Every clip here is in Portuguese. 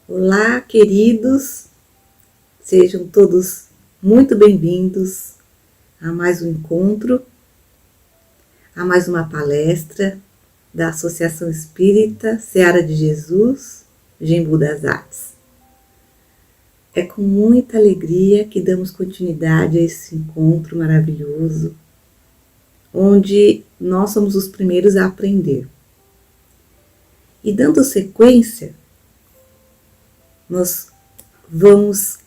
Olá, queridos, sejam todos muito bem-vindos a mais um encontro, a mais uma palestra da Associação Espírita Seara de Jesus, Gembu das Artes. É com muita alegria que damos continuidade a esse encontro maravilhoso, onde nós somos os primeiros a aprender. E dando sequência, nós vamos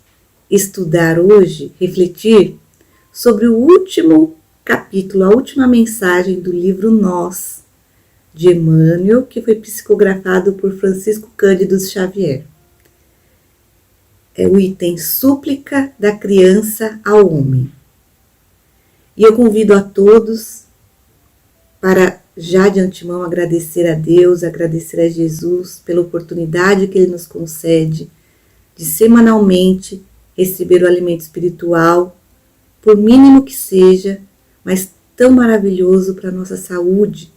estudar hoje, refletir sobre o último capítulo, a última mensagem do livro Nós, de Emmanuel, que foi psicografado por Francisco Cândido Xavier. É o item Súplica da Criança ao Homem. E eu convido a todos para já de antemão agradecer a Deus, agradecer a Jesus pela oportunidade que Ele nos concede de semanalmente receber o alimento espiritual, por mínimo que seja, mas tão maravilhoso para a nossa saúde.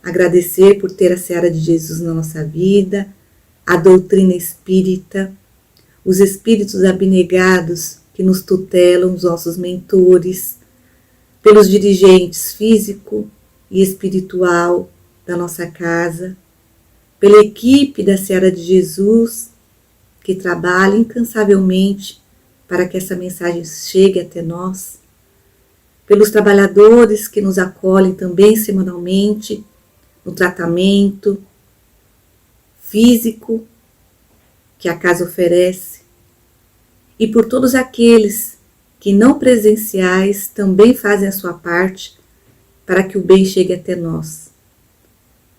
Agradecer por ter a Seara de Jesus na nossa vida, a doutrina espírita, os espíritos abnegados que nos tutelam, os nossos mentores, pelos dirigentes físico e espiritual da nossa casa, pela equipe da Seara de Jesus, que trabalha incansavelmente para que essa mensagem chegue até nós, pelos trabalhadores que nos acolhem também semanalmente no tratamento físico que a casa oferece, e por todos aqueles que não presenciais também fazem a sua parte para que o bem chegue até nós.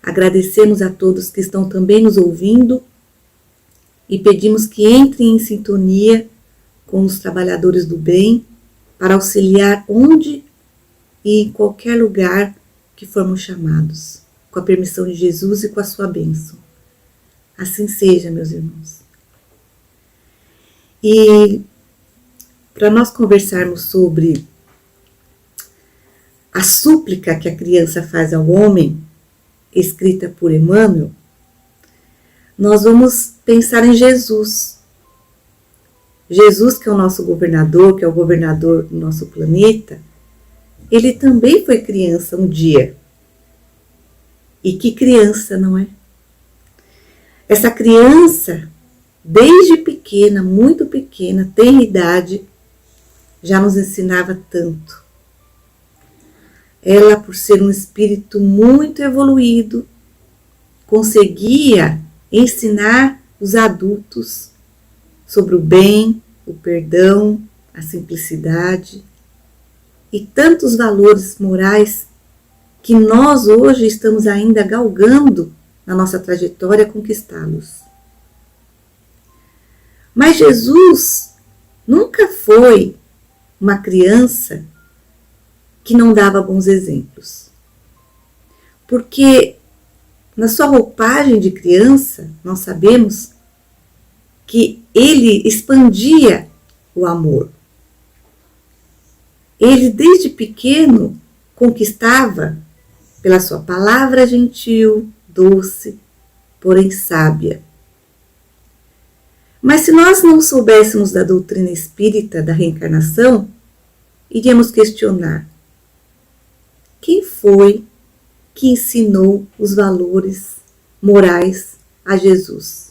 Agradecemos a todos que estão também nos ouvindo e pedimos que entrem em sintonia com os trabalhadores do bem para auxiliar onde e em qualquer lugar que formos chamados, com a permissão de Jesus e com a sua bênção. Assim seja, meus irmãos. E para nós conversarmos sobre a súplica que a criança faz ao homem, escrita por Emmanuel, nós vamos pensar em Jesus. Jesus, que é o nosso governador, que é o governador do nosso planeta, ele também foi criança um dia. E que criança, não é? Essa criança, desde pequena, muito pequena, tenra idade, já nos ensinava tanto. Ela, por ser um espírito muito evoluído, conseguia ensinar os adultos sobre o bem, o perdão, a simplicidade e tantos valores morais que nós hoje estamos ainda galgando na nossa trajetória conquistá-los. Mas Jesus nunca foi uma criança que não dava bons exemplos. Porque na sua roupagem de criança, nós sabemos que ele expandia o amor. Ele, desde pequeno, conquistava pela sua palavra gentil, doce, porém sábia. Mas se nós não soubéssemos da doutrina espírita da reencarnação, iríamos questionar: quem foi que ensinou os valores morais a Jesus?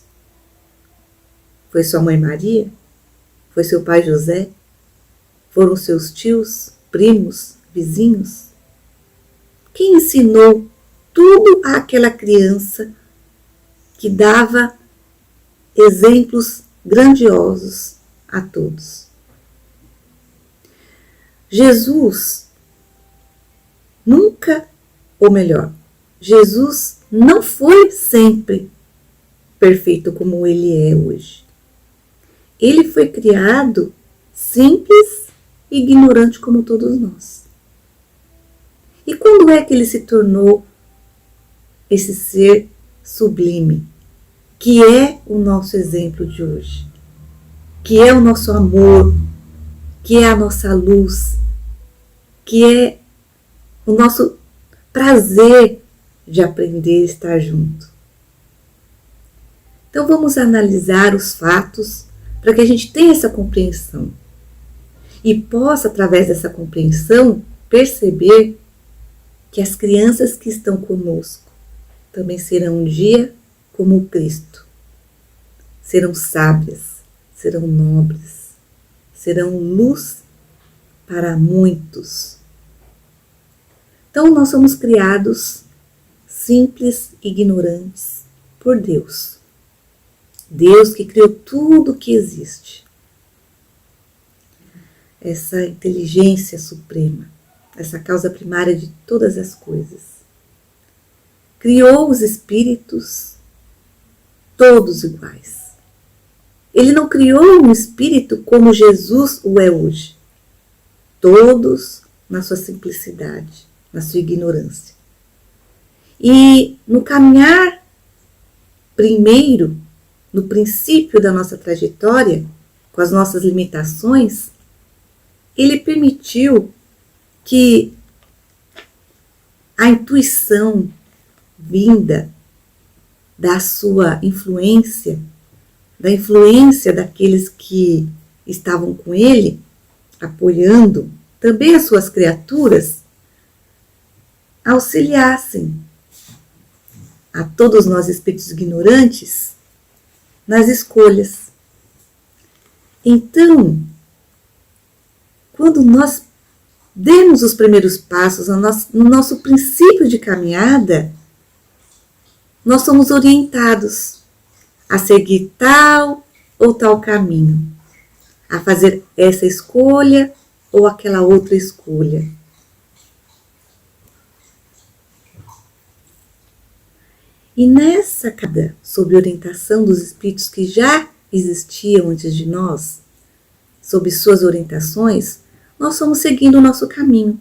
Foi sua mãe Maria? Foi seu pai José? Foram seus tios, primos, vizinhos? Quem ensinou tudo àquela criança que dava exemplos grandiosos a todos? Jesus nunca, ou melhor, Jesus não foi sempre perfeito como ele é hoje. Ele foi criado simples e ignorante como todos nós. E quando é que ele se tornou esse ser sublime, que é o nosso exemplo de hoje, que é o nosso amor, que é a nossa luz, que é o nosso prazer de aprender a estar junto? Então vamos analisar os fatos para que a gente tenha essa compreensão e possa, através dessa compreensão, perceber que as crianças que estão conosco também serão um dia como o Cristo. Serão sábias, serão nobres, serão luz para muitos. Então nós somos criados simples, ignorantes por Deus. Deus que criou tudo o que existe. Essa inteligência suprema, essa causa primária de todas as coisas. Criou os espíritos todos iguais. Ele não criou um espírito como Jesus o é hoje. Todos na sua simplicidade, na sua ignorância. E no caminhar primeiro, no princípio da nossa trajetória, com as nossas limitações, ele permitiu que a intuição vinda da sua influência, da influência daqueles que estavam com ele, apoiando também as suas criaturas, auxiliassem a todos nós espíritos ignorantes nas escolhas. Então, quando nós demos os primeiros passos no nosso princípio de caminhada, nós somos orientados a seguir tal ou tal caminho, a fazer essa escolha ou aquela outra escolha. E nessa cada, sob orientação dos espíritos que já existiam antes de nós, sob suas orientações, nós fomos seguindo o nosso caminho.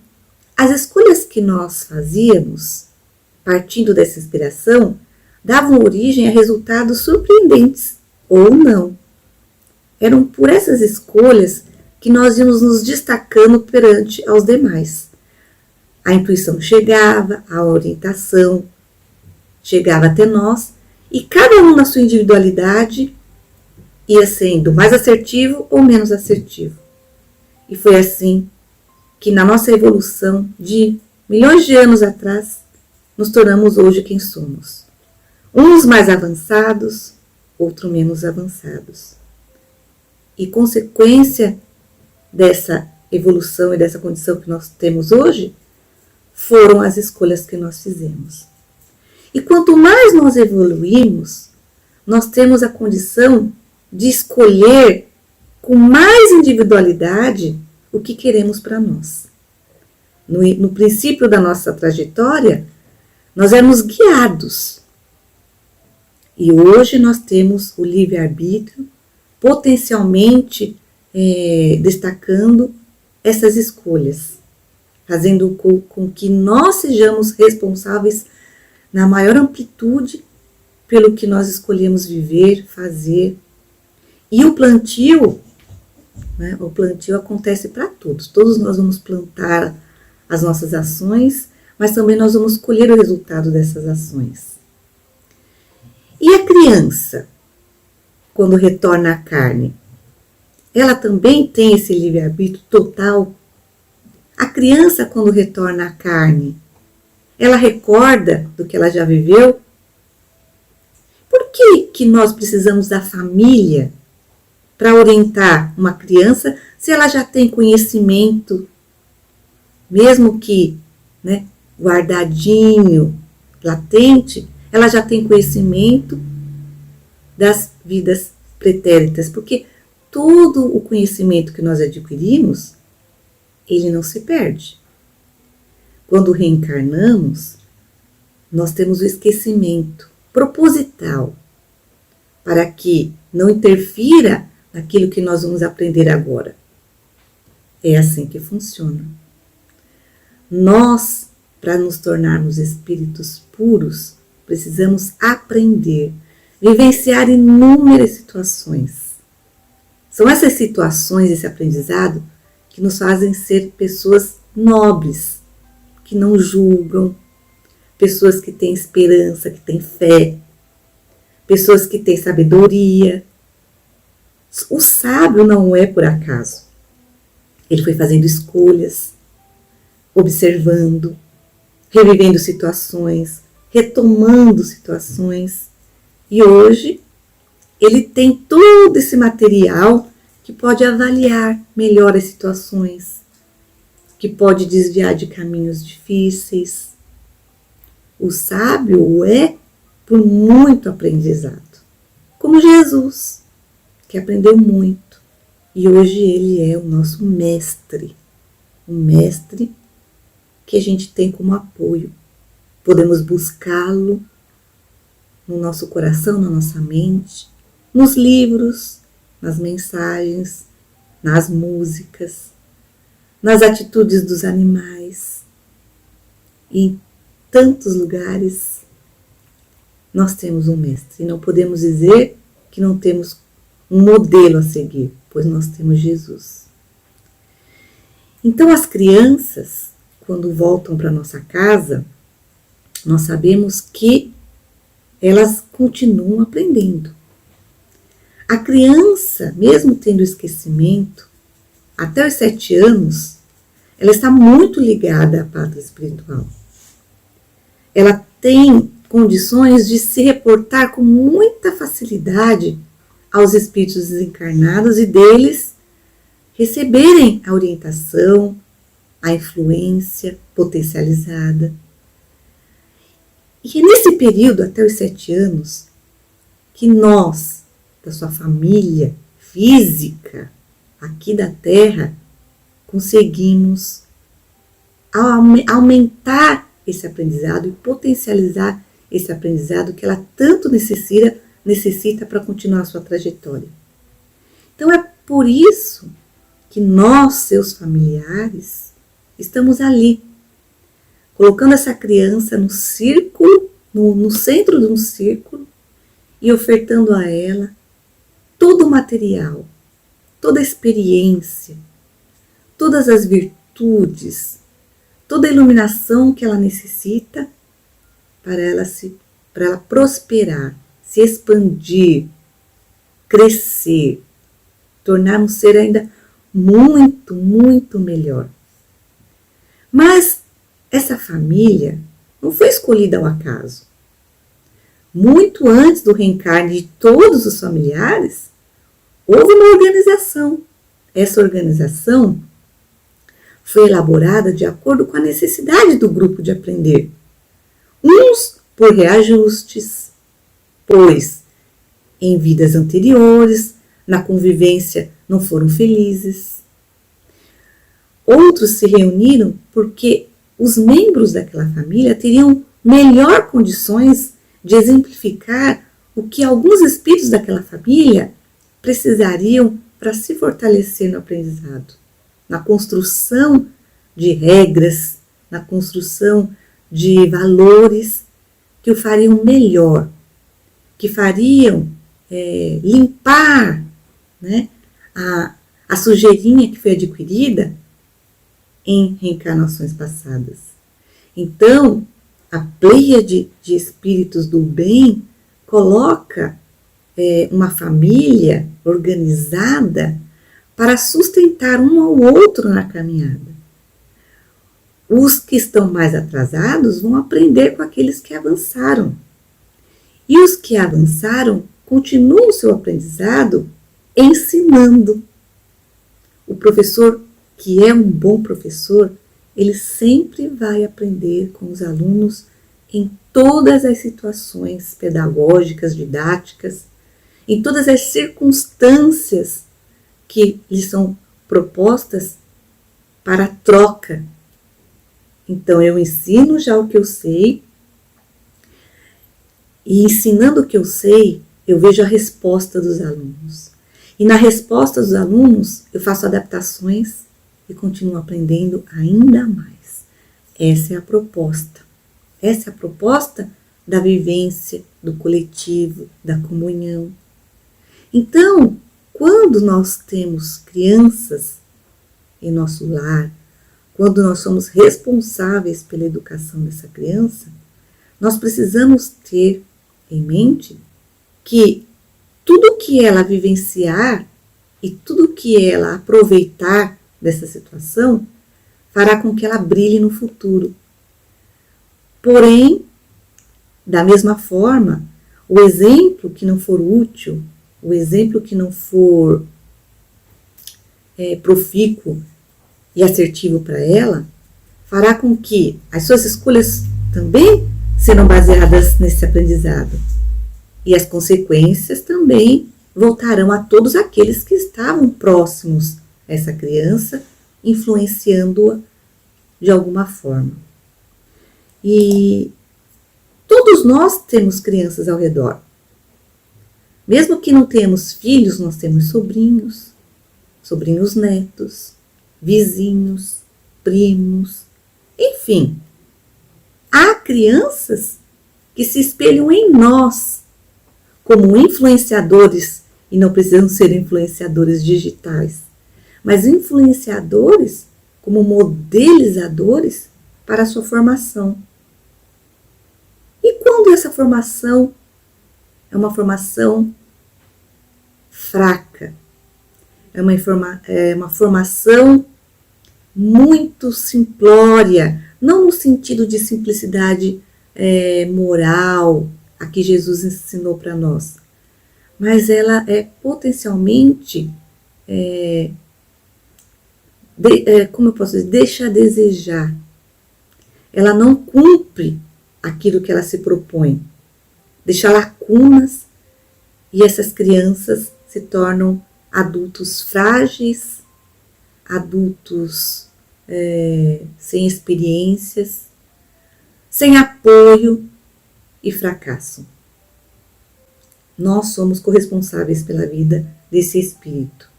As escolhas que nós fazíamos, partindo dessa inspiração, davam origem a resultados surpreendentes, ou não. Eram por essas escolhas que nós íamos nos destacando perante aos demais. A intuição chegava, a orientação chegava até nós, e cada um na sua individualidade ia sendo mais assertivo ou menos assertivo. E foi assim que na nossa evolução de milhões de anos atrás, nos tornamos hoje quem somos. Uns mais avançados, outros menos avançados. E consequência dessa evolução e dessa condição que nós temos hoje, foram as escolhas que nós fizemos. E quanto mais nós evoluímos, nós temos a condição de escolher com mais individualidade o que queremos para nós. No princípio da nossa trajetória, nós éramos guiados. E hoje nós temos o livre-arbítrio, potencialmente destacando essas escolhas, fazendo com que nós sejamos responsáveis na maior amplitude pelo que nós escolhemos viver, fazer. E o plantio, né, o plantio acontece para todos. Todos nós vamos plantar as nossas ações, mas também nós vamos colher o resultado dessas ações. E a criança, quando retorna à carne, ela também tem esse livre-arbítrio total? A criança, quando retorna à carne, ela recorda do que ela já viveu? Por que nós precisamos da família para orientar uma criança se ela já tem conhecimento, mesmo que guardadinho, latente, ela já tem conhecimento das vidas pretéritas? Porque todo o conhecimento que nós adquirimos, ele não se perde. Quando reencarnamos, nós temos o esquecimento proposital para que não interfira naquilo que nós vamos aprender agora. É assim que funciona. Nós, para nos tornarmos espíritos puros, precisamos aprender, vivenciar inúmeras situações. São essas situações, esse aprendizado, que nos fazem ser pessoas nobres, que não julgam, pessoas que têm esperança, que têm fé, pessoas que têm sabedoria. O sábio não é por acaso. Ele foi fazendo escolhas, observando, revivendo situações, retomando situações. E hoje ele tem todo esse material que pode avaliar melhor as situações, que pode desviar de caminhos difíceis. O sábio o é por muito aprendizado, como Jesus, que aprendeu muito. E hoje ele é o nosso mestre, um mestre que a gente tem como apoio. Podemos buscá-lo no nosso coração, na nossa mente, nos livros, nas mensagens, nas músicas, nas atitudes dos animais. E em tantos lugares nós temos um mestre. E não podemos dizer que não temos um modelo a seguir, pois nós temos Jesus. Então as crianças, quando voltam para nossa casa, nós sabemos que elas continuam aprendendo. A criança, mesmo tendo esquecimento, até os 7 anos, ela está muito ligada à pátria espiritual. Ela tem condições de se reportar com muita facilidade aos espíritos desencarnados e deles receberem a orientação, a influência potencializada. E é nesse período, até os 7 anos, que nós, da sua família física, aqui da Terra, conseguimos aumentar esse aprendizado e potencializar esse aprendizado que ela tanto necessita para continuar a sua trajetória. Então é por isso que nós, seus familiares, estamos ali, colocando essa criança no círculo, no centro de um círculo e ofertando a ela todo o material, toda a experiência, todas as virtudes, toda a iluminação que ela necessita para ela prosperar, se expandir, crescer, tornar um ser ainda muito, muito melhor. Mas essa família não foi escolhida ao acaso. Muito antes do reencarne de todos os familiares, houve uma organização. Essa organização foi elaborada de acordo com a necessidade do grupo de aprender. Uns por reajustes, pois em vidas anteriores, na convivência, não foram felizes. Outros se reuniram porque os membros daquela família teriam melhor condições de exemplificar o que alguns espíritos daquela família precisariam para se fortalecer no aprendizado, na construção de regras, na construção de valores que o fariam melhor, que fariam limpar, né, a sujeirinha que foi adquirida em reencarnações passadas. Então, a pleiade de espíritos do bem coloca uma família organizada para sustentar um ao outro na caminhada. Os que estão mais atrasados vão aprender com aqueles que avançaram. E os que avançaram continuam seu aprendizado ensinando. O professor, que é um bom professor, ele sempre vai aprender com os alunos em todas as situações pedagógicas, didáticas, em todas as circunstâncias que lhe são propostas para a troca. Então, eu ensino já o que eu sei, e ensinando o que eu sei, eu vejo a resposta dos alunos. E na resposta dos alunos, eu faço adaptações e continuo aprendendo ainda mais. Essa é a proposta. Essa é a proposta da vivência, do coletivo, da comunhão. Então, quando nós temos crianças em nosso lar, quando nós somos responsáveis pela educação dessa criança, nós precisamos ter em mente que tudo que ela vivenciar e tudo que ela aproveitar dessa situação fará com que ela brilhe no futuro. Porém, da mesma forma, o exemplo que não for útil, o exemplo que não for profícuo e assertivo para ela, fará com que as suas escolhas também serão baseadas nesse aprendizado. E as consequências também voltarão a todos aqueles que estavam próximos a essa criança, influenciando-a de alguma forma. E todos nós temos crianças ao redor. Mesmo que não tenhamos filhos, nós temos sobrinhos, sobrinhos netos, vizinhos, primos, enfim. Há crianças que se espelham em nós como influenciadores, e não precisam ser influenciadores digitais, mas influenciadores como modelizadores para a sua formação. E quando essa formação é uma formação fraca, é uma formação muito simplória, não no sentido de simplicidade moral, a que Jesus ensinou para nós, mas ela é potencialmente, como eu posso dizer, deixa a desejar. Ela não cumpre aquilo que ela se propõe, deixa lacunas, e essas crianças se tornam adultos frágeis, adultos sem experiências, sem apoio e fracassam. Nós somos corresponsáveis pela vida desse espírito.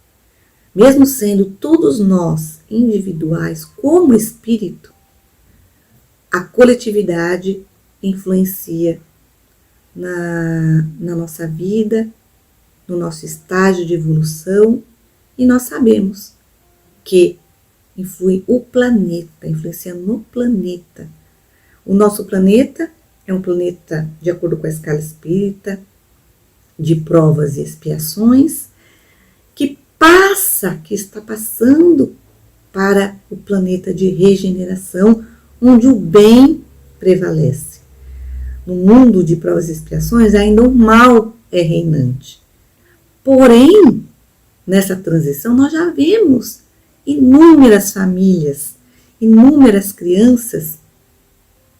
Mesmo sendo todos nós individuais como espírito, a coletividade influencia na nossa vida, no nosso estágio de evolução, e nós sabemos que influencia no planeta. O nosso planeta é um planeta, de acordo com a escala espírita, de provas e expiações, que está passando para o planeta de regeneração, onde o bem prevalece. No mundo de provas e expiações, ainda o mal é reinante. Porém, nessa transição, nós já vemos inúmeras famílias, inúmeras crianças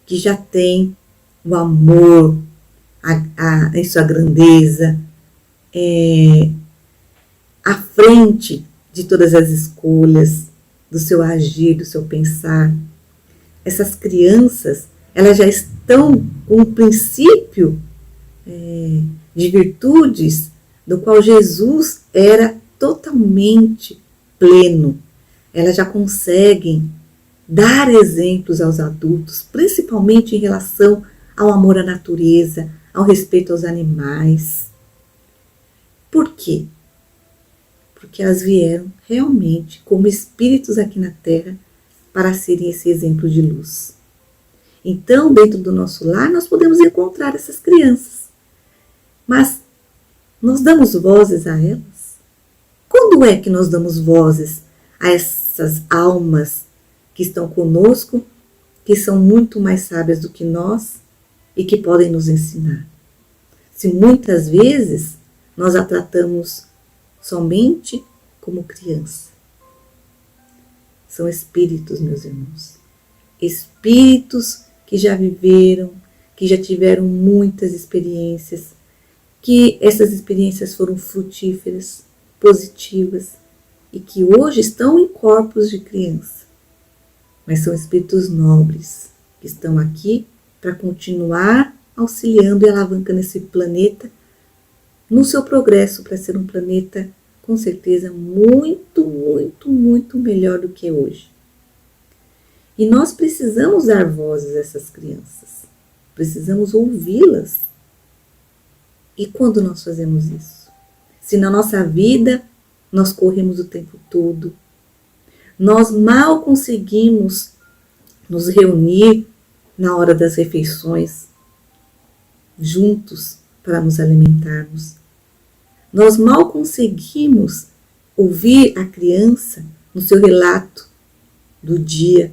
que já têm o amor em sua grandeza, à frente de todas as escolhas, do seu agir, do seu pensar. Essas crianças, elas já estão com um princípio de virtudes do qual Jesus era totalmente pleno. Elas já conseguem dar exemplos aos adultos, principalmente em relação ao amor à natureza, ao respeito aos animais. Por quê? Porque elas vieram realmente como espíritos aqui na Terra para serem esse exemplo de luz. Então, dentro do nosso lar, nós podemos encontrar essas crianças. Mas nós damos vozes a elas? Quando é que nós damos vozes a essas almas que estão conosco, que são muito mais sábias do que nós e que podem nos ensinar? Se muitas vezes nós a tratamos somente como criança. São espíritos, meus irmãos. Espíritos que já viveram, que já tiveram muitas experiências, que essas experiências foram frutíferas, positivas, e que hoje estão em corpos de criança. Mas são espíritos nobres, que estão aqui para continuar auxiliando e alavancando esse planeta no seu progresso para ser um planeta, com certeza, muito, muito, muito melhor do que hoje. E nós precisamos dar vozes a essas crianças. Precisamos ouvi-las. E quando nós fazemos isso? Se na nossa vida nós corremos o tempo todo, nós mal conseguimos nos reunir na hora das refeições, juntos, para nos alimentarmos. Nós mal conseguimos ouvir a criança no seu relato do dia.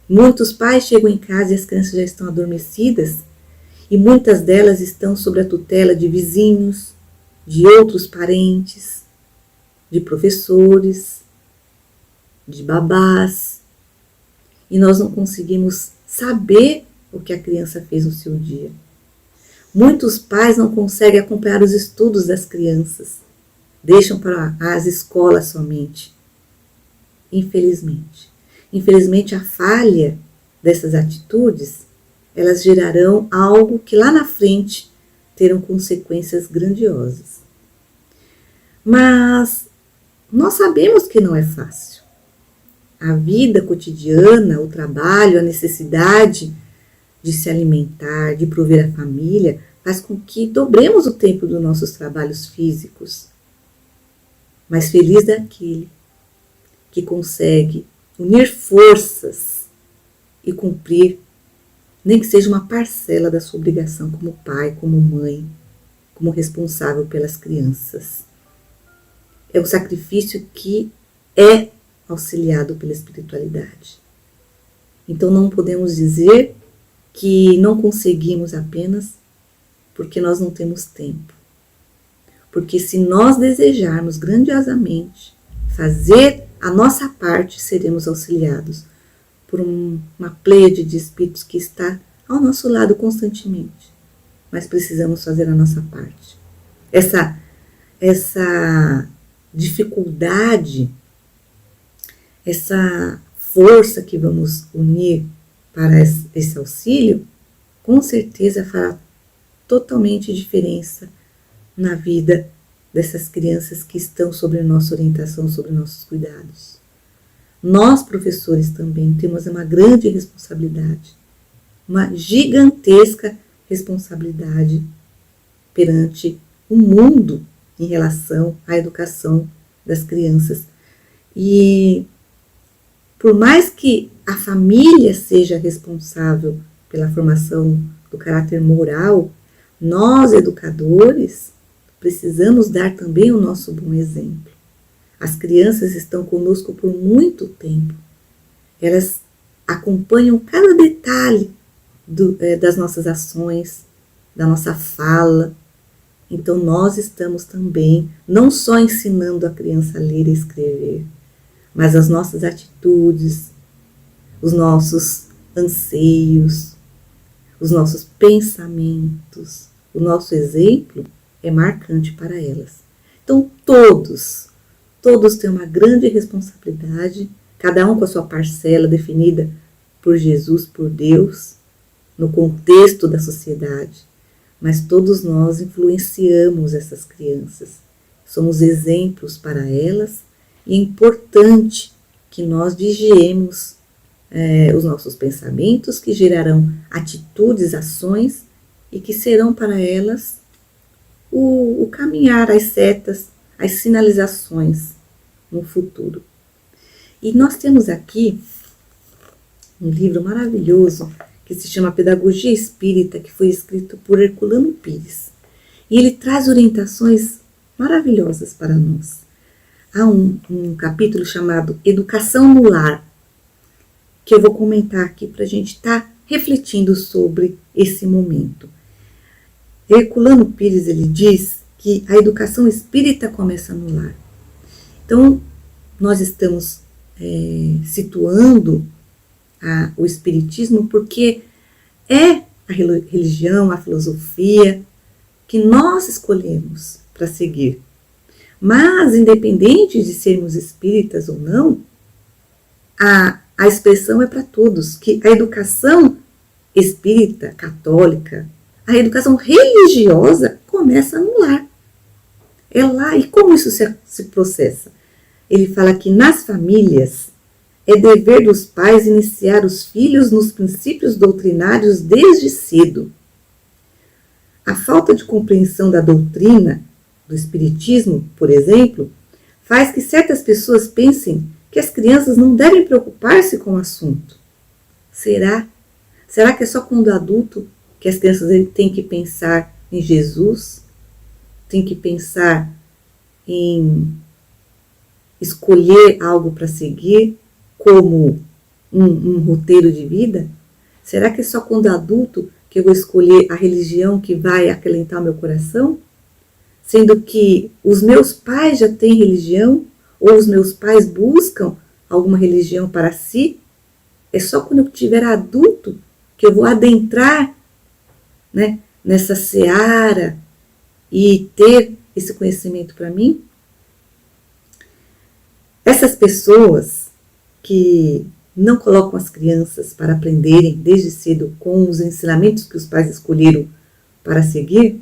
Muitos pais chegam em casa e as crianças já estão adormecidas e muitas delas estão sob a tutela de vizinhos, de outros parentes, de professores, de babás. E nós não conseguimos saber o que a criança fez no seu dia. Muitos pais não conseguem acompanhar os estudos das crianças, deixam para as escolas somente. Infelizmente. Infelizmente, a falha dessas atitudes, elas gerarão algo que lá na frente terão consequências grandiosas. Mas nós sabemos que não é fácil. A vida cotidiana, o trabalho, a necessidade de se alimentar, de prover a família, faz com que dobremos o tempo dos nossos trabalhos físicos. Mas feliz daquele que consegue unir forças e cumprir, nem que seja uma parcela da sua obrigação como pai, como mãe, como responsável pelas crianças. É um sacrifício que é auxiliado pela espiritualidade. Então não podemos dizer que não conseguimos apenas porque nós não temos tempo. Porque se nós desejarmos grandiosamente fazer a nossa parte, seremos auxiliados por uma pleiade de espíritos que está ao nosso lado constantemente. Mas precisamos fazer a nossa parte. Essa dificuldade, essa força que vamos unir para esse auxílio, com certeza fará totalmente diferença na vida dessas crianças que estão sob nossa orientação, sob nossos cuidados. Nós, professores, também temos uma grande responsabilidade, uma gigantesca responsabilidade perante o mundo em relação à educação das crianças. E por mais que a família seja responsável pela formação do caráter moral, nós, educadores, precisamos dar também o nosso bom exemplo. As crianças estão conosco por muito tempo. Elas acompanham cada detalhe das nossas ações, da nossa fala. Então nós estamos também não só ensinando a criança a ler e escrever, mas as nossas atitudes, os nossos anseios, os nossos pensamentos, o nosso exemplo é marcante para elas. Então todos têm uma grande responsabilidade, cada um com a sua parcela definida por Jesus, por Deus, no contexto da sociedade. Mas todos nós influenciamos essas crianças, somos exemplos para elas e é importante que nós vigiemos os nossos pensamentos, que gerarão atitudes, ações e que serão para elas o caminhar, as setas, as sinalizações no futuro. E nós temos aqui um livro maravilhoso que se chama Pedagogia Espírita, que foi escrito por Herculano Pires. E ele traz orientações maravilhosas para nós. Há um capítulo chamado Educação no Lar, que eu vou comentar aqui para a gente estar refletindo sobre esse momento. Herculano Pires, ele diz que a educação espírita começa no lar. Então, nós estamos situando o espiritismo porque é a religião, a filosofia que nós escolhemos para seguir. Mas, independente de sermos espíritas ou não, a expressão é para todos, que a educação espírita, católica, a educação religiosa começa no lar. É lá. E como isso se processa? Ele fala que nas famílias é dever dos pais iniciar os filhos nos princípios doutrinários desde cedo. A falta de compreensão da doutrina do espiritismo, por exemplo, faz que certas pessoas pensem que as crianças não devem preocupar-se com o assunto. Será? Será que é só quando adulto que as crianças têm que pensar em Jesus, tem que pensar em escolher algo para seguir como um roteiro de vida? Será que é só quando adulto que eu vou escolher a religião que vai acalentar o meu coração? Sendo que os meus pais já têm religião, ou os meus pais buscam alguma religião para si? É só quando eu tiver adulto que eu vou adentrar, né, nessa seara e ter esse conhecimento para mim? Essas pessoas que não colocam as crianças para aprenderem desde cedo com os ensinamentos que os pais escolheram para seguir,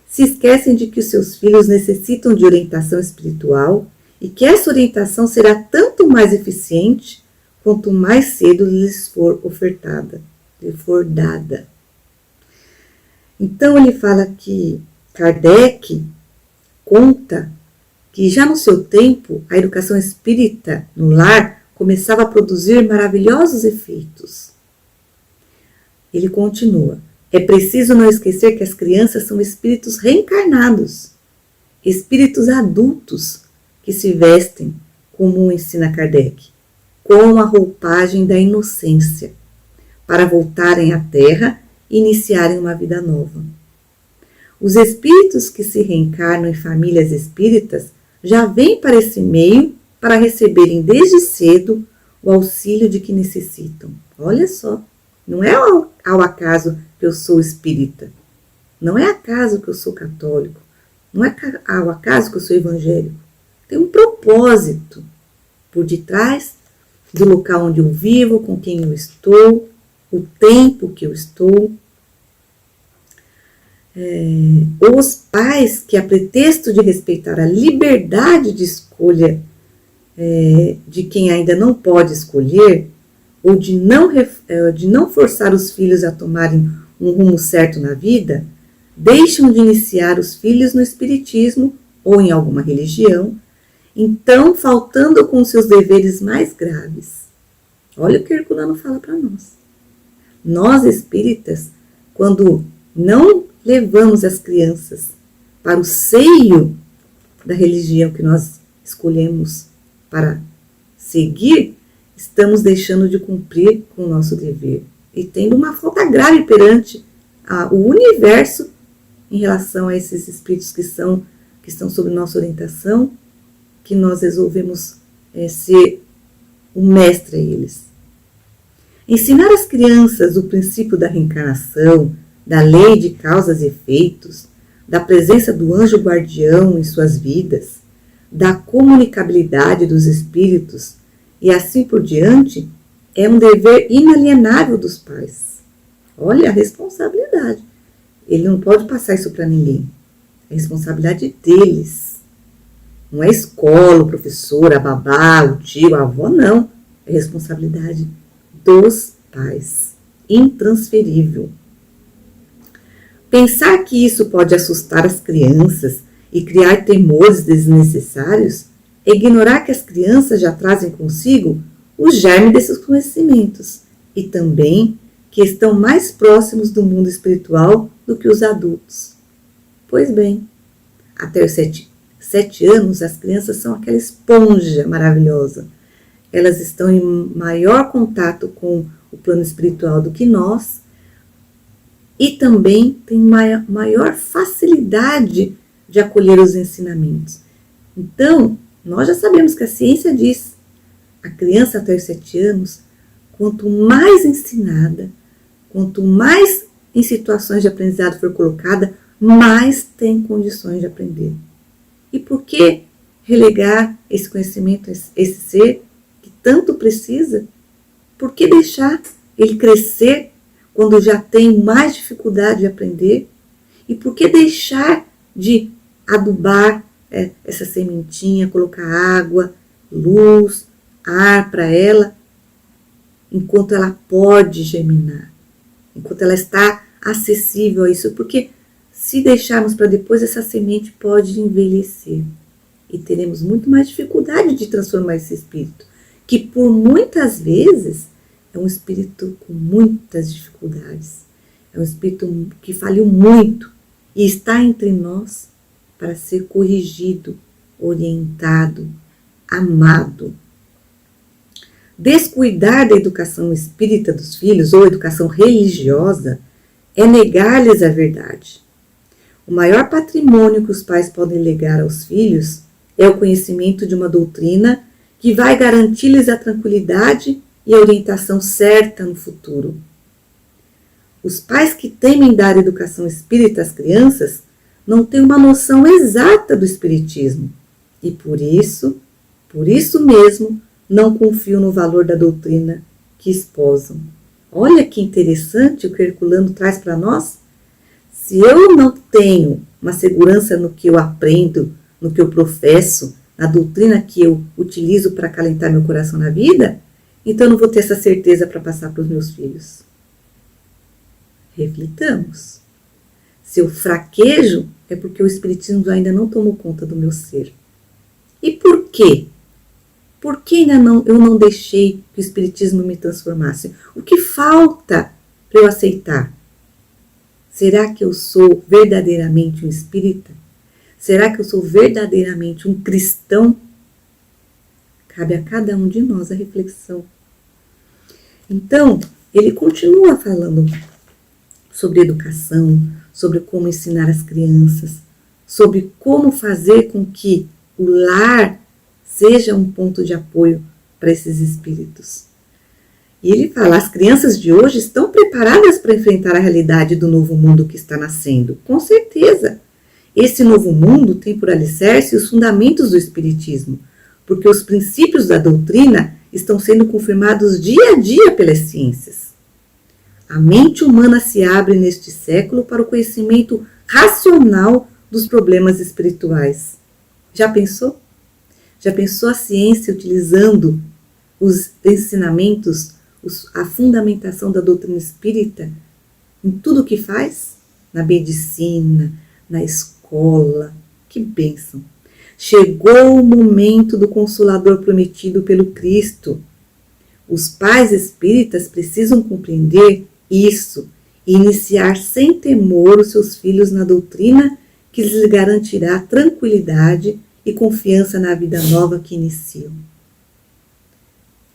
se esquecem de que os seus filhos necessitam de orientação espiritual e que essa orientação será tanto mais eficiente quanto mais cedo lhes for ofertada, lhe for dada. Então ele fala que Kardec conta que já no seu tempo a educação espírita no lar começava a produzir maravilhosos efeitos. Ele continua: é preciso não esquecer que as crianças são espíritos reencarnados, espíritos adultos que se vestem, como ensina Kardec, com a roupagem da inocência, para voltarem à Terra e iniciarem uma vida nova. Os espíritos que se reencarnam em famílias espíritas já vêm para esse meio para receberem desde cedo o auxílio de que necessitam. Olha só, não é ao acaso que eu sou espírita, não é acaso que eu sou católico, não é ao acaso que eu sou evangélico. Tem um propósito por detrás do local onde eu vivo, com quem eu estou, o tempo que eu estou. Os pais que, a pretexto de respeitar a liberdade de escolha de quem ainda não pode escolher, ou de não forçar os filhos a tomarem um rumo certo na vida, deixam de iniciar os filhos no espiritismo ou em alguma religião, então faltando com seus deveres mais graves. Olha o que Herculano fala para nós. Nós espíritas, quando não levamos as crianças para o seio da religião que nós escolhemos para seguir, estamos deixando de cumprir com o nosso dever e tendo uma falta grave perante o universo em relação a esses espíritos que estão sob nossa orientação, que nós resolvemos ser o mestre a eles. Ensinar às crianças o princípio da reencarnação, da lei de causas e efeitos, da presença do anjo guardião em suas vidas, da comunicabilidade dos espíritos e assim por diante, é um dever inalienável dos pais. Olha a responsabilidade. Ele não pode passar isso para ninguém. É responsabilidade deles. Não é a escola, o professor, a babá, o tio, a avó, não. É responsabilidade dos pais. Intransferível. Pensar que isso pode assustar as crianças e criar temores desnecessários é ignorar que as crianças já trazem consigo o germe desses conhecimentos e também que estão mais próximos do mundo espiritual do que os adultos. Pois bem, até os 7 anos as crianças são aquela esponja maravilhosa. Elas estão em maior contato com o plano espiritual do que nós e também têm maior facilidade de acolher os ensinamentos. Então, nós já sabemos que a ciência diz, a criança até os 7 anos, quanto mais ensinada, quanto mais em situações de aprendizado for colocada, mais tem condições de aprender. E por que relegar esse conhecimento, esse ser que tanto precisa? Por que deixar ele crescer quando já tem mais dificuldade de aprender? E por que deixar de adubar essa sementinha, colocar água, luz, ar para ela, enquanto ela pode germinar, enquanto ela está acessível a isso? Porque se deixarmos para depois, essa semente pode envelhecer e teremos muito mais dificuldade de transformar esse espírito, que por muitas vezes é um espírito com muitas dificuldades, é um espírito que falhou muito e está entre nós para ser corrigido, orientado, amado. Descuidar da educação espírita dos filhos ou educação religiosa é negar-lhes a verdade. O maior patrimônio que os pais podem legar aos filhos é o conhecimento de uma doutrina que vai garantir-lhes a tranquilidade e a orientação certa no futuro. Os pais que temem dar educação espírita às crianças não têm uma noção exata do espiritismo e por isso mesmo, não confiam no valor da doutrina que esposam. Olha que interessante o que Herculano traz para nós. Se eu não tenho uma segurança no que eu aprendo, no que eu professo, na doutrina que eu utilizo para acalentar meu coração na vida, então eu não vou ter essa certeza para passar para os meus filhos. Reflitamos. Se eu fraquejo, é porque o espiritismo ainda não tomou conta do meu ser. E por quê? Por que eu não deixei que o espiritismo me transformasse? O que falta para eu aceitar? Será que eu sou verdadeiramente um espírita? Será que eu sou verdadeiramente um cristão? Cabe a cada um de nós a reflexão. Então, ele continua falando sobre educação, sobre como ensinar as crianças, sobre como fazer com que o lar seja um ponto de apoio para esses espíritos. E ele fala, as crianças de hoje estão preparadas para enfrentar a realidade do novo mundo que está nascendo. Com certeza. Esse novo mundo tem por alicerce os fundamentos do espiritismo, porque os princípios da doutrina estão sendo confirmados dia a dia pelas ciências. A mente humana se abre neste século para o conhecimento racional dos problemas espirituais. Já pensou? Já pensou a ciência utilizando os ensinamentos, a fundamentação da doutrina espírita em tudo o que faz? Na medicina, na escola. Que bênção! Chegou o momento do Consolador prometido pelo Cristo. Os pais espíritas precisam compreender isso e iniciar sem temor os seus filhos na doutrina que lhes garantirá tranquilidade e confiança na vida nova que iniciam.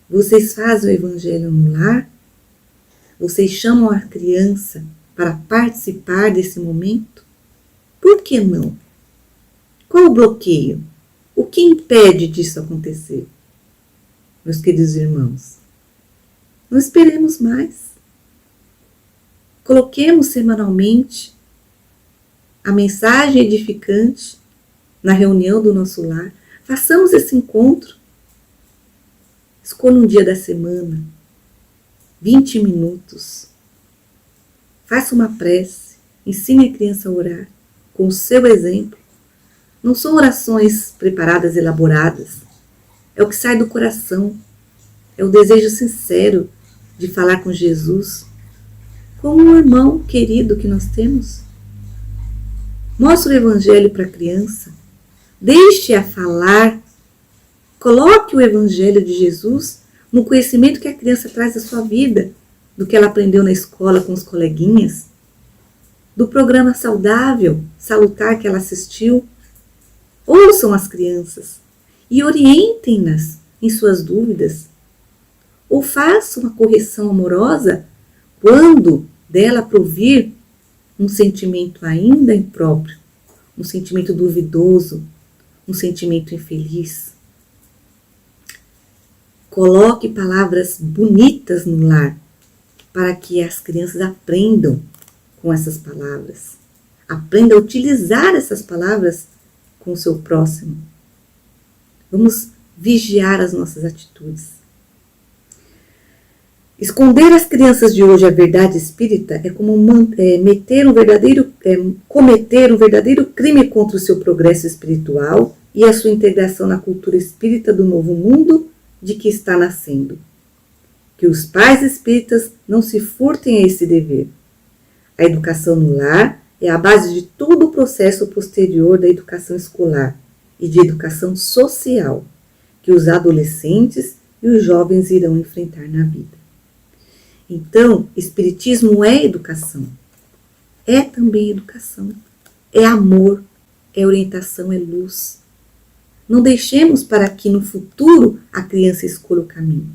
Vocês fazem o evangelho no lar? Vocês chamam a criança para participar desse momento? Por que não? Qual o bloqueio? O que impede disso acontecer? Meus queridos irmãos, não esperemos mais. Coloquemos semanalmente a mensagem edificante na reunião do nosso lar. Façamos esse encontro. Escolha um dia da semana, 20 minutos. Faça uma prece, ensine a criança a orar com o seu exemplo. Não são orações preparadas, elaboradas. É o que sai do coração. É o desejo sincero de falar com Jesus, como um irmão querido que nós temos. Mostre o evangelho para a criança. Deixe-a falar. Coloque o evangelho de Jesus no conhecimento que a criança traz da sua vida, do que ela aprendeu na escola com os coleguinhas, do programa saudável, salutar que ela assistiu. Ouçam as crianças e orientem-nas em suas dúvidas. Ou façam uma correção amorosa quando dela provir um sentimento ainda impróprio, um sentimento duvidoso, um sentimento infeliz. Coloque palavras bonitas no lar para que as crianças aprendam com essas palavras. Aprenda a utilizar essas palavras com o seu próximo. Vamos vigiar as nossas atitudes. Esconder às crianças de hoje a verdade espírita é como cometer um verdadeiro crime contra o seu progresso espiritual e a sua integração na cultura espírita do novo mundo de que está nascendo. Que os pais espíritas não se furtem a esse dever. A educação no lar é a base de todo o processo posterior da educação escolar e de educação social que os adolescentes e os jovens irão enfrentar na vida. Então, espiritismo é educação. É também educação. é amor, é orientação, é luz. Não deixemos para que no futuro a criança escolha o caminho.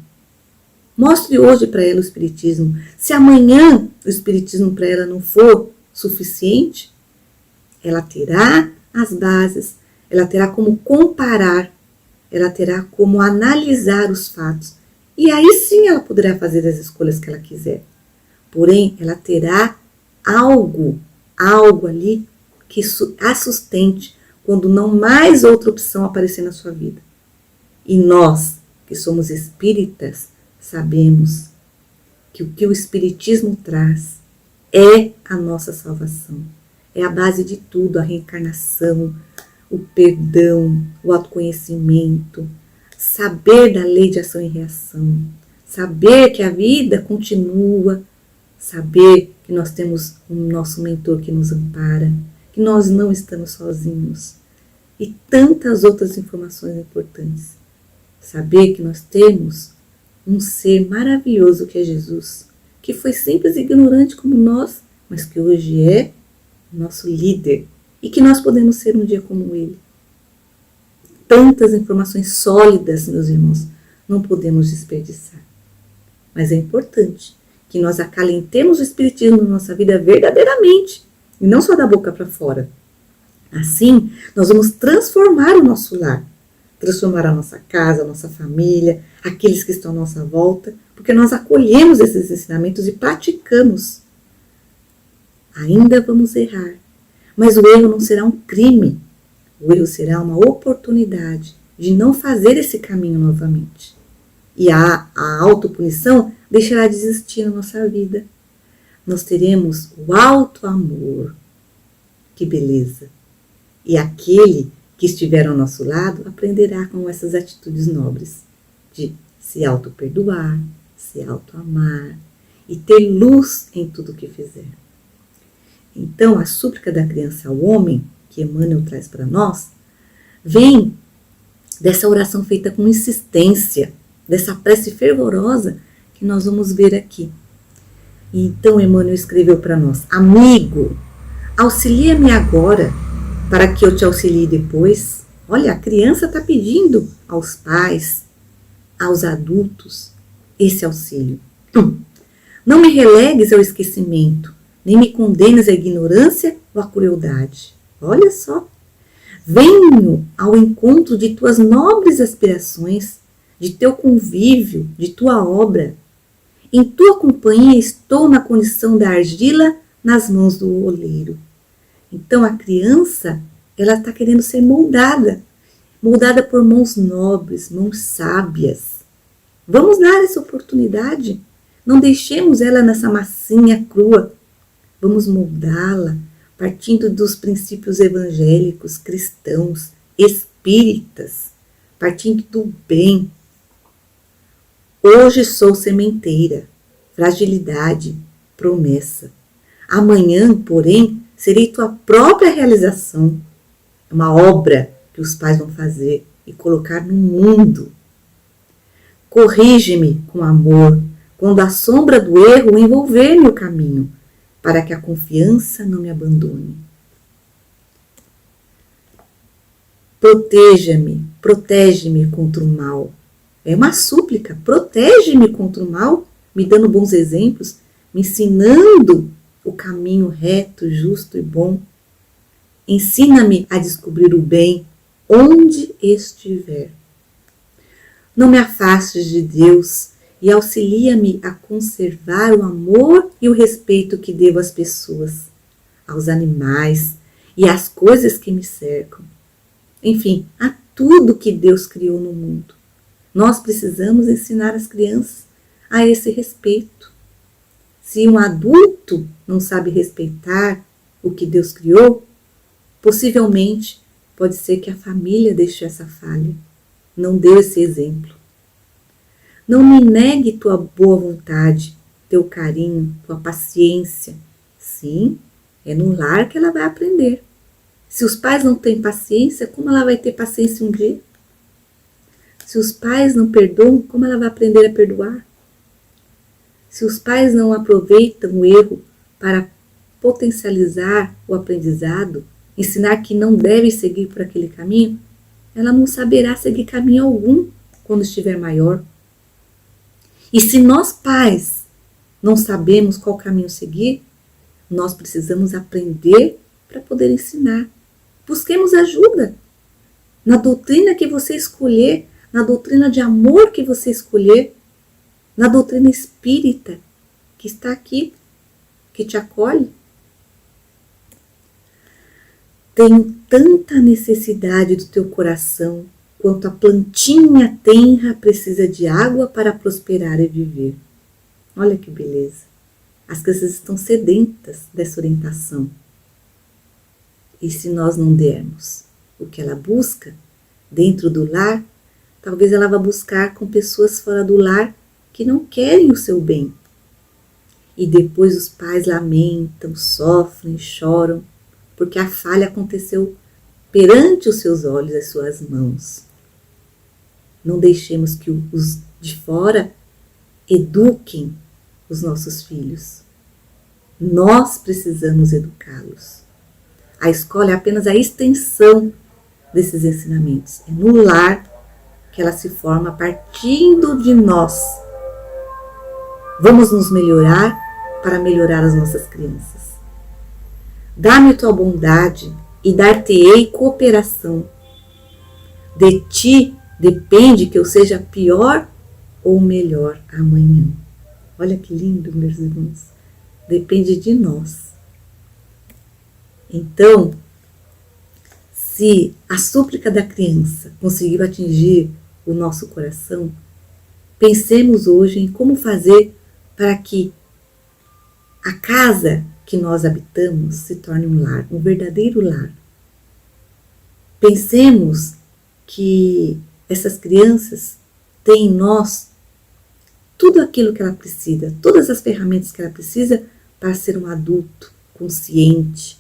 Mostre hoje para ela o Espiritismo. Se amanhã o Espiritismo para ela não for suficiente, ela terá as bases, ela terá como comparar, ela terá como analisar os fatos. E aí sim ela poderá fazer as escolhas que ela quiser. Porém, ela terá algo ali que a sustente quando não mais outra opção aparecer na sua vida. E nós, que somos espíritas, sabemos que o Espiritismo traz é a nossa salvação. É a base de tudo, a reencarnação, o perdão, o autoconhecimento, saber da lei de ação e reação, saber que a vida continua, saber que nós temos o nosso mentor que nos ampara, que nós não estamos sozinhos e tantas outras informações importantes. Saber que nós temos um ser maravilhoso que é Jesus, que foi simples e ignorante como nós, mas que hoje é nosso líder e que nós podemos ser um dia como ele. Tantas informações sólidas, meus irmãos, não podemos desperdiçar. Mas é importante que nós acalentemos o Espiritismo na nossa vida verdadeiramente, e não só da boca para fora. Assim, nós vamos transformar o nosso lar, transformar a nossa casa, a nossa família, aqueles que estão à nossa volta, porque nós acolhemos esses ensinamentos e praticamos. Ainda vamos errar, mas o erro não será um crime, o erro será uma oportunidade de não fazer esse caminho novamente. E a autopunição deixará de existir na nossa vida. Nós teremos o alto amor. Que beleza! E aquele que estiver ao nosso lado aprenderá com essas atitudes nobres de se auto-perdoar, se auto-amar e ter luz em tudo que fizer. Então, a súplica da criança ao homem, que Emmanuel traz para nós, vem dessa oração feita com insistência, dessa prece fervorosa que nós vamos ver aqui. E então, Emmanuel escreveu para nós: amigo, auxilia-me agora, para que eu te auxilie depois. Olha, a criança está pedindo aos pais, aos adultos, esse auxílio. Não me relegues ao esquecimento, nem me condenes à ignorância ou à crueldade. Olha só, venho ao encontro de tuas nobres aspirações, de teu convívio, de tua obra. Em tua companhia estou na condição da argila nas mãos do oleiro. Então a criança, ela está querendo ser moldada por mãos nobres, mãos sábias. Vamos dar essa oportunidade. Não deixemos ela nessa massinha crua. Vamos moldá-la partindo dos princípios evangélicos, cristãos, espíritas, partindo do bem. Hoje sou sementeira, fragilidade, promessa. Amanhã, porém, serei tua própria realização. É uma obra que os pais vão fazer e colocar no mundo. Corrige-me com amor, quando a sombra do erro envolver meu caminho, para que a confiança não me abandone. Protege-me contra o mal. É uma súplica, protege-me contra o mal, me dando bons exemplos, me ensinando o caminho reto, justo e bom. Ensina-me a descobrir o bem onde estiver. Não me afastes de Deus e auxilia-me a conservar o amor e o respeito que devo às pessoas, aos animais e às coisas que me cercam. Enfim, a tudo que Deus criou no mundo. Nós precisamos ensinar as crianças a esse respeito. Se um adulto não sabe respeitar o que Deus criou, possivelmente pode ser que a família deixou essa falha, não deu esse exemplo. Não me negue tua boa vontade, teu carinho, tua paciência. Sim, é no lar que ela vai aprender. Se os pais não têm paciência, como ela vai ter paciência um dia? Se os pais não perdoam, como ela vai aprender a perdoar? Se os pais não aproveitam o erro para potencializar o aprendizado, ensinar que não deve seguir por aquele caminho, ela não saberá seguir caminho algum quando estiver maior. E se nós pais não sabemos qual caminho seguir, nós precisamos aprender para poder ensinar. Busquemos ajuda. Na doutrina que você escolher, na doutrina de amor que você escolher, na doutrina espírita que está aqui, que te acolhe. Tenho tanta necessidade do teu coração, quanto a plantinha tenra precisa de água para prosperar e viver. Olha que beleza. As crianças estão sedentas dessa orientação. E se nós não dermos o que ela busca dentro do lar, talvez ela vá buscar com pessoas fora do lar que não querem o seu bem. E depois os pais lamentam, sofrem, choram, porque a falha aconteceu perante os seus olhos, as suas mãos. Não deixemos que os de fora eduquem os nossos filhos. Nós precisamos educá-los. A escola é apenas a extensão desses ensinamentos. É no lar que ela se forma partindo de nós. Vamos nos melhorar para melhorar as nossas crianças. Dá-me tua bondade e dar-te-ei cooperação. De ti depende que eu seja pior ou melhor amanhã. Olha que lindo, meus irmãos. Depende de nós. Então, se a súplica da criança conseguiu atingir o nosso coração, pensemos hoje em como fazer para que a casa que nós habitamos se torne um lar, um verdadeiro lar. Pensemos que essas crianças têm em nós tudo aquilo que ela precisa, todas as ferramentas que ela precisa para ser um adulto consciente,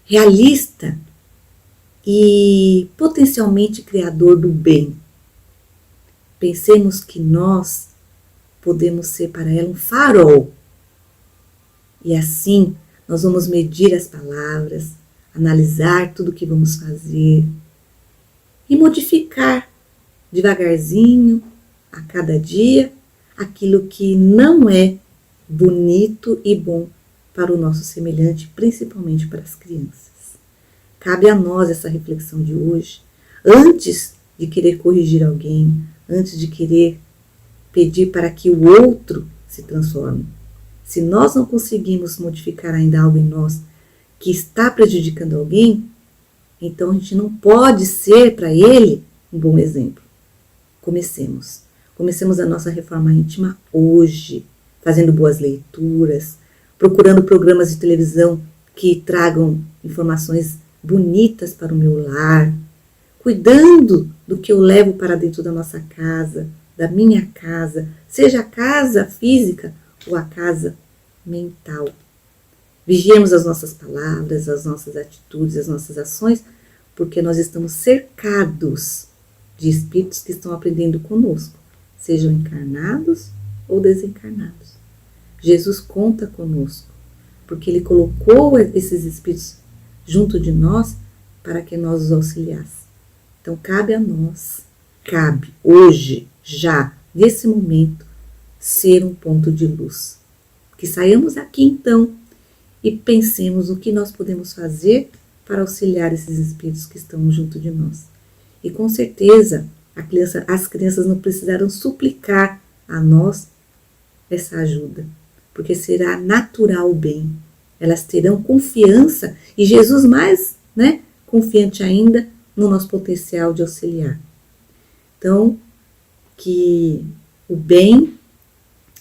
realista e potencialmente criador do bem. Pensemos que nós podemos ser para ela um farol. E assim nós vamos medir as palavras, analisar tudo o que vamos fazer e modificar devagarzinho, a cada dia, aquilo que não é bonito e bom para o nosso semelhante, principalmente para as crianças. Cabe a nós essa reflexão de hoje, antes de querer corrigir alguém, antes de querer pedir para que o outro se transforme. Se nós não conseguimos modificar ainda algo em nós que está prejudicando alguém, então a gente não pode ser para ele um bom exemplo. Comecemos. Comecemos a nossa reforma íntima hoje, fazendo boas leituras, procurando programas de televisão que tragam informações bonitas para o meu lar, cuidando do que eu levo para dentro da nossa casa, da minha casa, seja a casa física ou a casa mental. Vigiemos as nossas palavras, as nossas atitudes, as nossas ações, porque nós estamos cercados de espíritos que estão aprendendo conosco, sejam encarnados ou desencarnados. Jesus conta conosco, porque Ele colocou esses espíritos junto de nós para que nós os auxiliássemos. Então cabe a nós, cabe hoje, já, nesse momento, ser um ponto de luz. Que saiamos aqui então e pensemos o que nós podemos fazer para auxiliar esses espíritos que estão junto de nós. E com certeza as crianças não precisarão suplicar a nós essa ajuda, porque será natural o bem. Elas terão confiança e Jesus mais, confiante ainda no nosso potencial de auxiliar. Então, que o bem,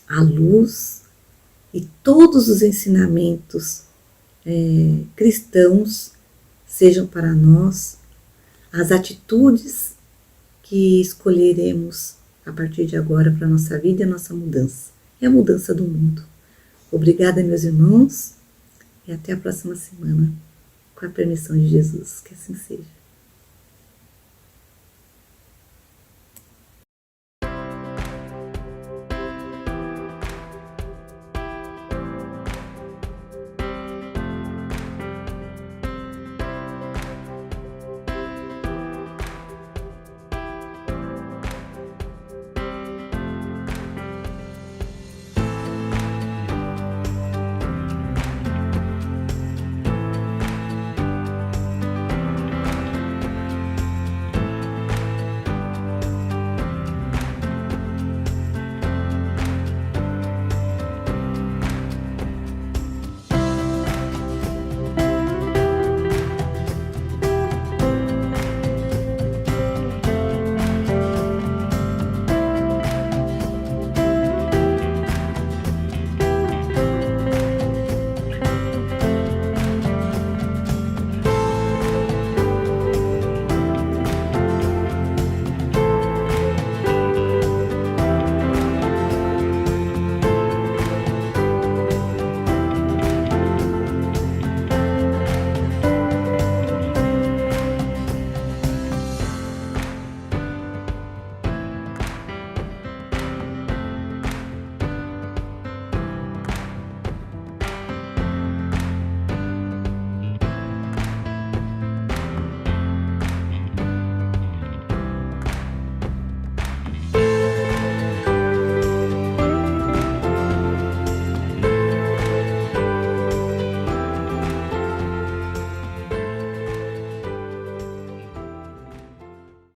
a luz e todos os ensinamentos cristãos sejam para nós as atitudes que escolheremos a partir de agora para a nossa vida e a nossa mudança. É a mudança do mundo. Obrigada, meus irmãos, e até a próxima semana, com a permissão de Jesus, que assim seja.